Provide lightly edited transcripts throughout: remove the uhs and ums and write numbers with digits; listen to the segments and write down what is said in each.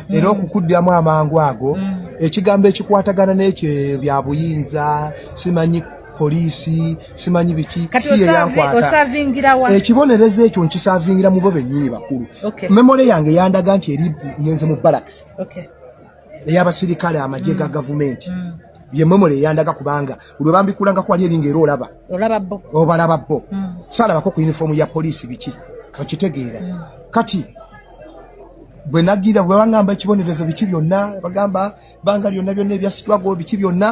era okukuddamu amangu ago ekigambo ekikwatagana n'ekyo bya buyinza simanyi poliisi simanyi biki si yankwata ekibonerezo ekyo nkisavingira mu bo bennyini bakulu memore yange yandaga nti eri nyenze mu barracks ey'abasirikale amagye ga gavumenti ye memore yandaga kubanga buli bambikulanga kwali eringa era obalaba bo salabako ku uniform ya poliisi biki okitegeera kati bwe nagira bwe bangamba ekibonerezo biki byonna bagamba banga lyonna byonna ebyasitwago biki byonna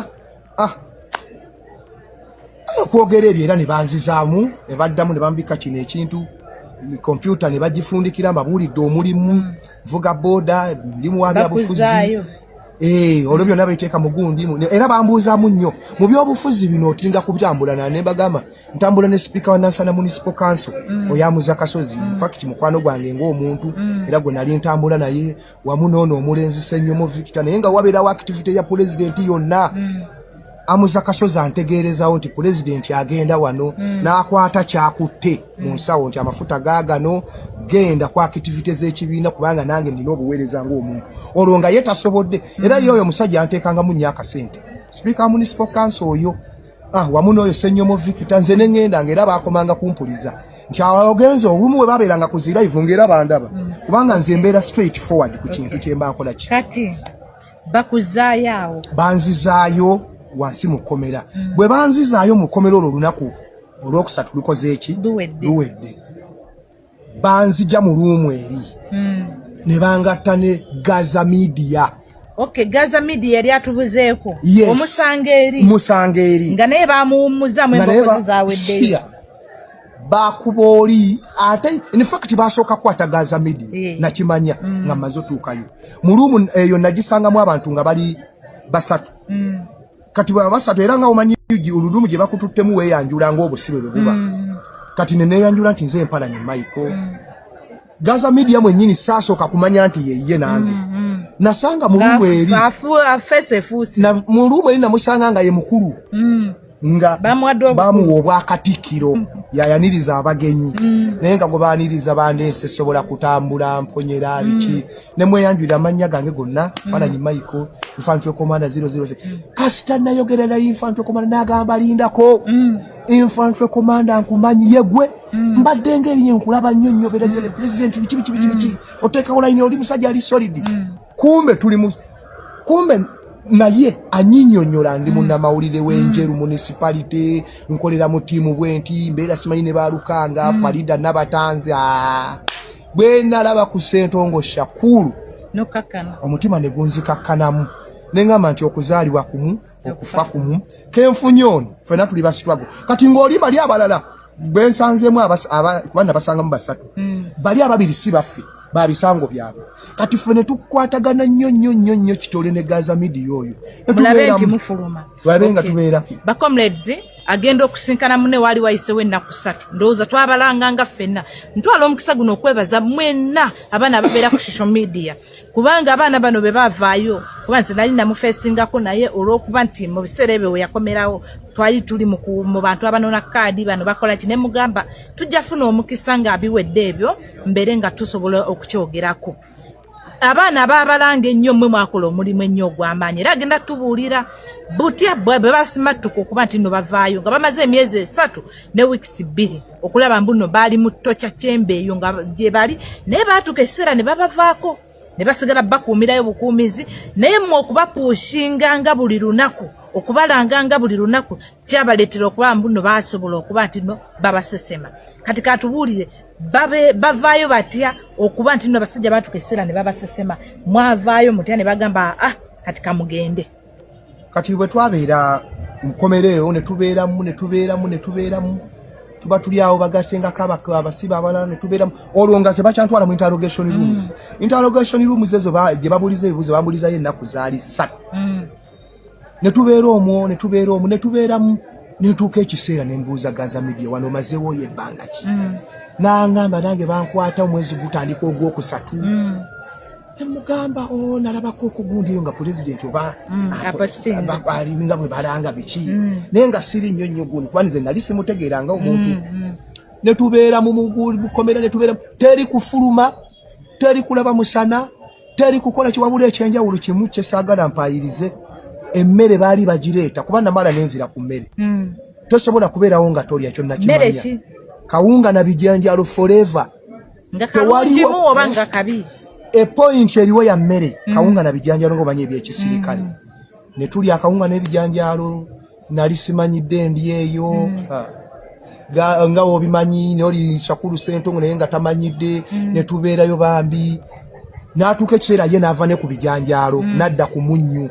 okwogera ebyo era ne banzizaamu ne baddamu ne bambika kino ekintu kompyuta ne bagifundikira mbabuulidde omulimu vuga boda ndi mu byabufuzi olwo byonna babiteeka mu gundi era bambuuzaamu nnyo mu byobufuzi bino otinga kubitambula ne bagamba ntambula ne speaker wa Nansana Municipal Council Oyamuza Kasozi in fact mukwano gwange ng'omuntu era gwe nali ntambula naye wamu n'ono omulenzi Ssenyomo Victor naye nga wabeerawo activity ya president yonna Amuza Kasozi antegeerezawo nti president agenda wano n'akwata kyakutte mu nsawo nti amafuta gaagano genda ku activities z'ekibiina kubanga nange nina obuweereza ng'omuntu olwo nga ye tasobodde era yoyo omusajja anteekangamu nnyo akasente speaker wa municipal council oyo wamu n'oyo Ssenyomo Victor nze ne ŋŋendanga era baakomanga kumpuliza nti ogenza olumu we babeeranga ku zirive ng'era bandaba kubanga nze mbeera straight forward ku kintu kye mba nkola ki kati bakuzaayo banzizaayo wansi mu kkomera bwe banzizaayo mu kkomera olwo lunaku olwokusatu lukoze eki luwedde banzija mu luumu eri ne bangatta ne Gaza Media Gaza Media yali atubuzeeko omusanga eri nga naye bamuwummuza mu embokozi zaaweddeyo bakuba oli ate in fact basooka kwata Gaza Media nakimanya nga mmaze otuukayo mu luumu eyo nagisangamu abantu nga bali basatu kati basatu era nga omanyi olulumu gye bakututtemu weeyanjula ng'obusibe bwe buba kati neneeyanjula nti nze Mpalanyi Michael Gaza Media mwennyini saasooka kumanya nti yeye nange nasanga mu lumu eri mu lumu eri namusanga nga ye mukulu nga bamuwa obwakatikkiro yayaniriza abagenyi naye nga gwe baaniriza bandeese sobola kutambula mponyera biki ne mweyanjulira amannya gange gonna Mpalanyi Michael Infantry Commander 003 kasita nayogerera Infantry Commander n'agamba lindako Infantry Commander nkumanyi yegwe mbadde ng'erinye nkulaba nnyo nnyo berengere president biki oteekawo layini oli musajja ali solid kumbe naye anyinnyonnyola ndi munnamawulire w'Enjeru municipality nkolera mu ttiimu bwenti mbeera simanyi ne baalukanga Farida Nabatanzi bwe nalaba ku Ssentongo Shakulu omutima ne gunzikakkanamu ne ngamba nti okuzaalibwa kumu okufa kumu kenfunye ono ffenna tuli basitwago kati ng'oli bali abalala bwe nsanzeemu kuba nabasangamu basatu bali ababiri si baffe babisango byabwe kati ffene tukwatagana nnyo kitole ne Gaza Media oyo tulabenga tubeera comrades agenda okusinkana munne wali wayisewo ennaku 3 ndowooza twabalanganga ffenna ntwala omukisa guno okwebaza mwenna abaana ababeera ku social media kubanga abaana bano be bavaayo kuba nze nali namufeesingako naye olw'okuba nti mu biseera ebyo we yakomerawo twali tuli mu bantu abanona kaadi bano bakola ki ne mugamba tujja funa omukisa ng'abiwedde ebyo mbere nga tusobola okukyogerako abaana ababalanga ennyo mmwe mwakola omulimu ennyo ogw'amaanyi era agenda tubuulira butya bwe basimattuka okuba nti nno bavaayo nga bamaze emyezi 3 ne wiiki 2 okulaba mbuno baali mu ttokya kyembe eyo nga gye bali naye baatuuka ekiseera ne babavaako ne basigala bakuumirayo bukuumizi naye mmwe okubapuushinga nga buli lunaku okubalanga nga buli lunaku kyabaleetera okuba mbuno basobola okuba nti nno babasesema kati katubuulire bavaayo batya okuba nti nno basajja baatuuka ekiseera ne babasesema mwavaayo mutya ne bagamba kati kamugende kati bwe twabeera mukomereewo ne tubeeramu tuba tuli awo bagasengako abasiba abalala ne tubeeramu olwo nga tebakyantwala mu interrogation rooms ezo gye babuuliza ebibuuzo bambuulizayo ennaku zaali 3 ne tubeera omwo ne tubeeramu netuuka ekiseera ne mbuuza Gaza Media wano omazeewo ebbanga ki n'angamba nange bankwata omwezi gutandika ogwokusatu ne mugamba nalabako okugundi eyo nga president oba nga bwe balanga biki naye nga siri nnyo gundi kuba nze nali simutegeeranga omuntu ne tubeera mu bukomera ne tubeera teri kufuluma teri kulaba musana teri kukola kiwabula ekyenjawulo kimu kyesaagala mpayirize emmere baali bagireeta kuba namala nenzira ku mmere tosobola kubeerawo nga tolya kyonna kimanya kawunga na bijanjalo forever tewaliwo obanga kabi epoint eriwo ya mmere kawunga na bijanjalo ng'omanya ebyekisirikale ne tulya akawunga n'ebijanjalo nali simanyidde ndi eyo nga obimanyi noli Shakulu Ssentongo naye nga tamanyidde ne tubeerayo bambi n'atuuka ekiseera ye n'ava ne ku bijanjalo n'adda ku munnyo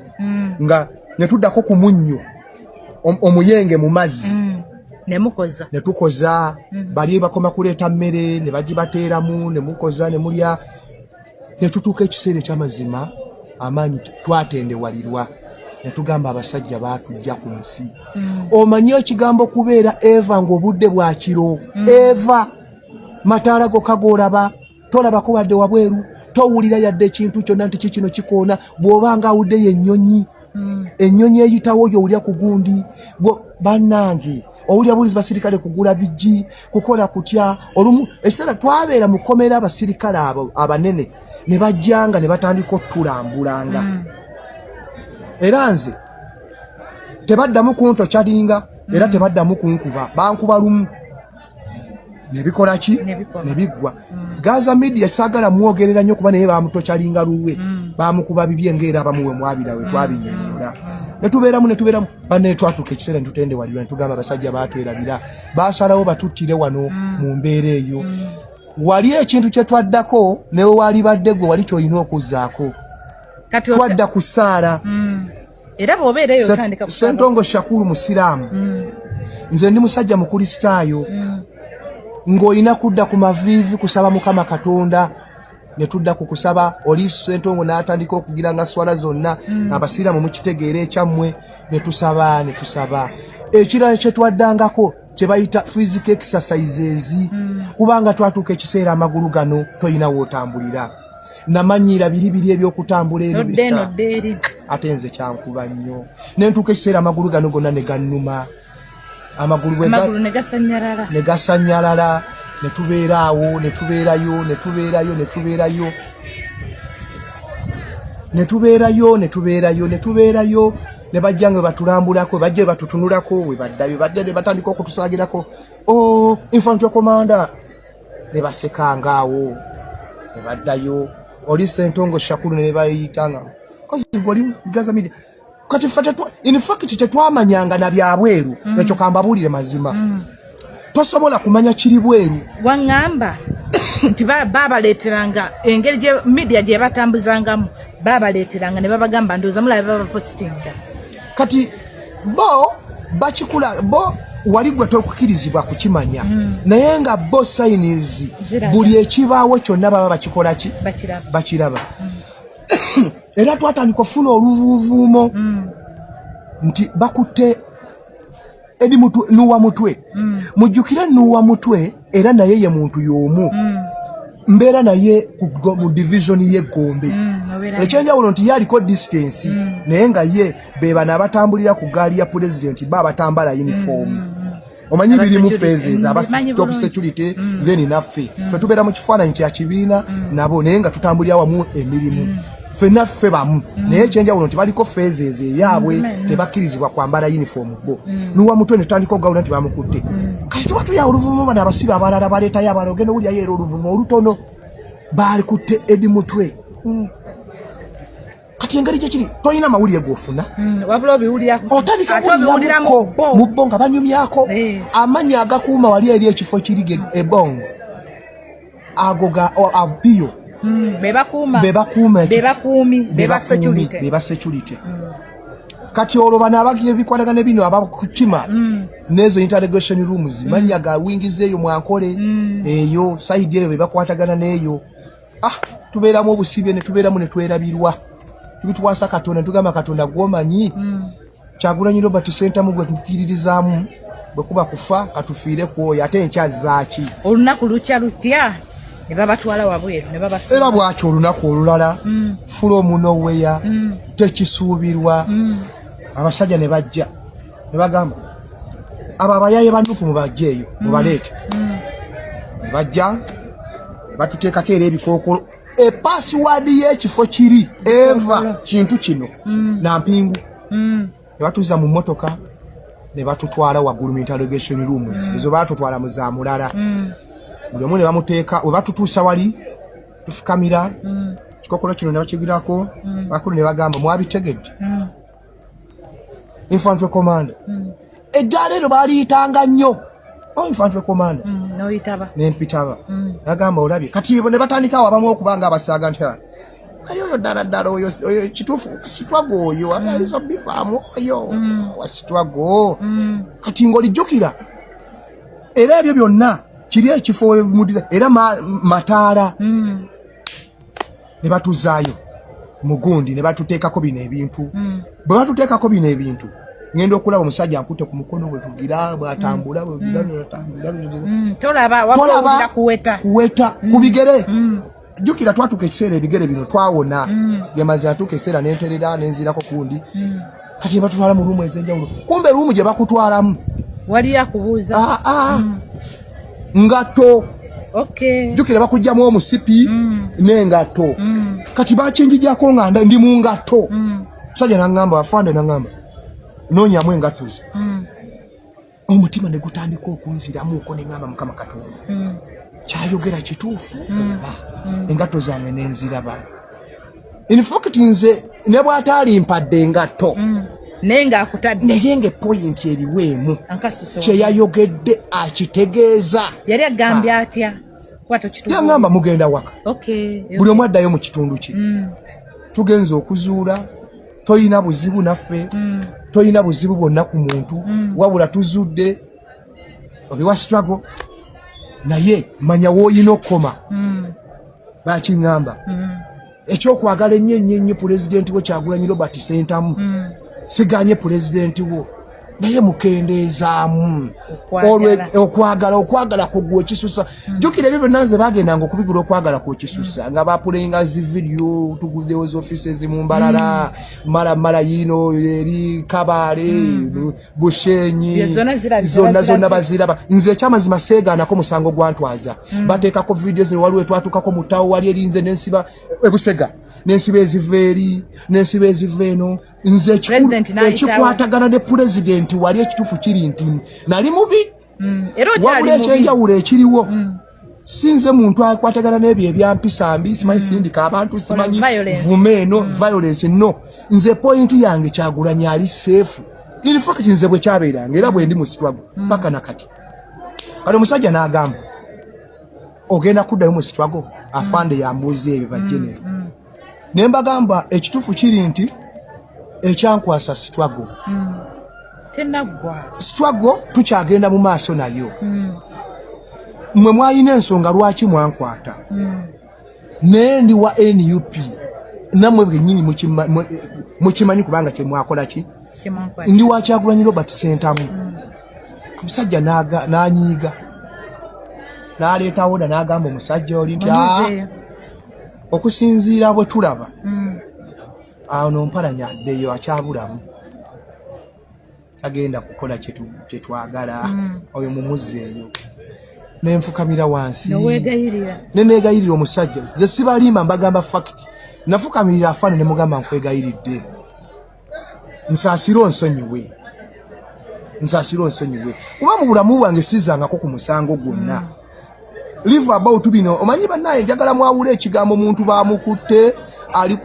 nga ne tuddako ku munnyo omuyenge mu mazzi ne tukoza bali bakoma kuleeta mmere ne bagibateeramu ne mukoza ne mulya ne tutuuka ekiseera eky'amazima amaanyi twatendewalirwa ne tugamba abasajja baatujja ku nsi omanyi ekigambo kubeera eva ng'obudde bwa kiro eva mataala go kagolaba tolabako wadde wabweru towulira yadde ekintu kyonna nti kikino kikoona bw'obanga awuddeyo ennyonyi ennyonyi eyitawo oyo owulya ku gundi bannange owulya bulizi basirikale kugula bijji kukola kutya olumu ekiseera twabeera mu kkomera abasirikale abo abanene ne bajjanga ne batandika otulambulanga era nze tebaddamu kuntokyalinga era tebaddamu kunkuba bankuba lumu nebikola ki nebiggwa Gaza Media saagala mwogerera nnyo kuba naye bamutokyalinga luwe bamukuba bibye ng'era abamuwe mwabira we twabinyonnyola ne tubeeramu banne twatuuka ekiseera ne tutendewalirwa ne tugamba abasajja baatwerabira baasalawo batuttire wano mu mbeera eyo wali ekintu kye twaddako newe wali badde gwe wali kyolina okuzzaako twadda ku ssaala era bw'obeereyo otandika Ssentongo Shakulu musiraamu nze ndi musajja mukristaayo ng'olina kudda ku maviivi kusaba Mukama Katonda ne tudda ku kusaba oli Ssentongo n'atandika okugira nga swala zonna abasiraamu mukitegeera ekyammwe ne tusaba ekirala kye twaddangako kye bayita physical exercises kubanga twatuuka ekiseera amagulu gano toyina wootambulira namanyira biri ebyokutambula eri ate nze kyankuba nnyo nentuuka ekiseera amagulu gano gonna ne gannuma amagulu ne gasanyalala ne tubeeraawo ne bajjange batulambulako bajje batutunulako we baddayo bajja ne batandika okutusaagirako infantry commander ne basekangaawo ne baddayo oli Ssentongo Shakulu ne bayitanga kozi goli Gaza Media kati in fact tetwamanyanga na byabweru ekyo kambabulire mazima tosobola kumanya kiri bweru waŋŋamba nti babaleeteranga engeri gye media gye batambuzangamu babaleeteranga ne babagamba ndowooza mulabe babapositinga kati bakikula wali gwe tokukirizibwa kukimanya naye nga bo signs buli ekibaawo kyonna baba bakikola ki bakiraba era twatandika okufuna oluvuuvuumo nti bakutte edi nuwa mutwe mujjukire nuwa mutwe era naye ye muntu y'omu mbeera naye mu division y'Egombe ekyenjawulo nti ye aliko distance naye nga ye be bano abatambulira ku gaali ya president batambala uniform omanyi birimu phases top security then naffe ffe tubeera mu kifaananyi kya kibiina nabo naye nga tutambulira wamu emirimu ffe bamu naye ekyenjawulo nti baliko phases eyaabwe tebakkirizibwa kwambala uniform bo nuwa mutwe ne tutandika okugawula nti bamukutte kati tuba tulya oluvumu bano abasibe abalala baleetayo abalala ogenda owulirayo era oluvumu olutono balikutte edi mutwe kati engeri gyekiri tolina mawulire g'ofuna otandika kuwuliramuko mu bbo nga banyumyako amannya agakuuma wali eri ekifo kiri ebongo ago ga abiyo beba security kati olwo bano abagiye bikwatagana bino abakukima nezo interrogation rooms manya ga wingizeeyo mwankole eyo side eyo bebakwatagana neyo tubeeramu obusibye ne tubeeramu ne twerabirwa tubitwasa Katonda tugamba Katonda gwomanyi Kyagulanyi Robert Ssentamu gwe tukiririzaamu bwe kuba kufa katufiire kwoyo ate enkyazaaki olunaku lukya lutya ne babatwala wabweru ne babasula era bwakyo olunaku olulala fulo munoweya tekisuubirwa abasajja ne bajja ne bagamba abo abayaye banupu mubajjeeyo mubaleete ne bajja batuteekako era ebikookolo password y'ekifo kiri eva kintu kino nampingu ne batuza mu motoka ne batutwala waggulu mu interrogation rooms ezo batutwala mu za mulala buli omu ne bamuteeka we batutuusa wali tufukamira kikokolo kino ne bakigirako bakulu ne bagamba mwabitegedde infantry commander eddaala ero baliyitanga nnyo infantry commander nempitaba nagamba olabye kati ne batandikawo abamu okubanga abasaaga nti ayo ddala oyo kituufu sitwago oyo alizo bifaamu oyo wasitwago kati ng'olijjukira era ebyo byonna kiri ekifo mudiza era mataala ne batuzaayo mugundi ne batuteekako bino ebintu bwe batuteekako bino ebintu ngenda okulaba omusajja ampute ku mukono bwe tugira bw'atambula tolaba kuweta ku bigere jukira twatuka ekiseera ebigere bino twawona gemaze atuka ekiseera n'enterera n'enzirako kundi kati batutwala mu ruumu ez'enjawulo kumbe ruumu gye bakutwalamu wali akubuuza ngato jukira bakujjamu omusipi n'engato kati bakinjijjako nga ndi mu ngato musajja n'aŋŋamba afande n'aŋŋamba noonyamu engato ze omutima ne gutandika okunziramuuko ne ŋŋamba mukama katonda kyayogera kituufu engato zange nenziraba in fact nze ne bw'atalimpadde engato naye ng'akutadde naye ng'epoyinti eriweemu kyeyayogedde akitegeeza yali agambye atya yaŋŋamba mugenda waka buli omu addayo mu kitundu kye tugenza okuzuula toyina buzibu naffe toyina buzibu bwonna ku muntu wabula tuzudde obiwa struggle naye manya wooyina okukoma bakiŋŋamba ekyokwagala ennyo pulezidenti wo Kyagulanyi Robert Ssentamu siganye pulezidenti wo naye mukendeezaamu okwagala kugwa ekisusa jjukira ebyo byonna nze bagendanga okubigula okwagala kwekisusa nga bapulenga zividiyo tuguddewo z'ofiisi ezimu mbalala mala yino eri Kabale Bushenyi zonna baziraba nze ekyamazima seegaanako musango gwantwaza bateekako vidiyo zino waliwo etwatukako mu ttawo wali erinze nensiba ebusega nensiba eziva eri nensiba eziva eno nze ekikwatagana ne pulezidenti wali ekituufu kiri nti nali mubi wabula ekyenjawulo ekiriwo sinze muntu akwatagana n'ebyo ebyampisambi simanyi sindika abantu simanyi vuma eno violence no nze pointi yange Kyagulanyi ali seefu in fact nze bwe kyabeeranga era bwe ndi mu sitwago paka nakati kati omusajja n'agamba ogenda kuddayo mu sitwago afande yambuuza ebyo bajenero ne mbagamba ekituufu kiri nti ekyankwasa sitwago struggle tukyagenda mu maaso nayo mmwe mwayina ensonga lwaki mwankwata naye ndi wa NUP nammwe bwennyini mukimanyi kubanga kyemwakola ki ndi wa Kyagulanyi Robert Ssentamu omusajja n'anyiiga n'aleetawo n'agamba omusajja oli nti okusinziira bwe tulaba awo nompalanya addeyo akyabulamu agenda kukola kyetwagala oyo mumuzzeeyo nenfukamira wansi neneegayirira omusajja ze sibalimba mbagamba fact nafukamirira afaana ne mugamba nkwegayiridde nsaasira onsonyiwe kuba mu bulamu bwange sizangako ku musango gwonna live about bino omanyi bannaye njagala mwawula ekigambo omuntu bamukutte ali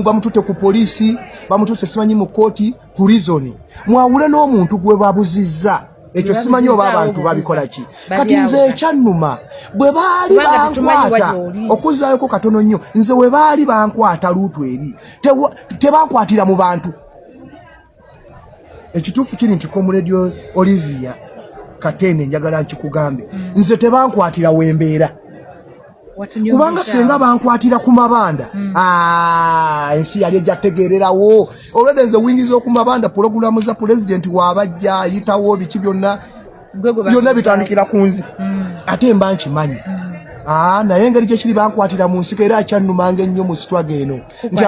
bamututte ku polisi bamututte simanyi mu kooti prison mwawule n'omuntu gwe babuzizza ekyo simanyi oba abantu babikola ki kati nze ekyannuma bwe baali bankwata okuzaayoko katono nnyo nze we baali bankwata luutu eri tebankwatira mu bantu ekituufu kiri nti Comrade Olivia Katende njagala nkikugambe nze tebankwatira wembeera kubanga senga bankwatira ku mabanda ensi yali ejjategeererawo olwedde nze wingiza oku mabanda pulogulamu za pulezidenti waabajja ayitawo biki byonna bitandikira ku nze ate mba nkimanyi naye engeri gyekiri bankwatira mu nsiko era akyannumanga ennyo mu sitwaga eno nti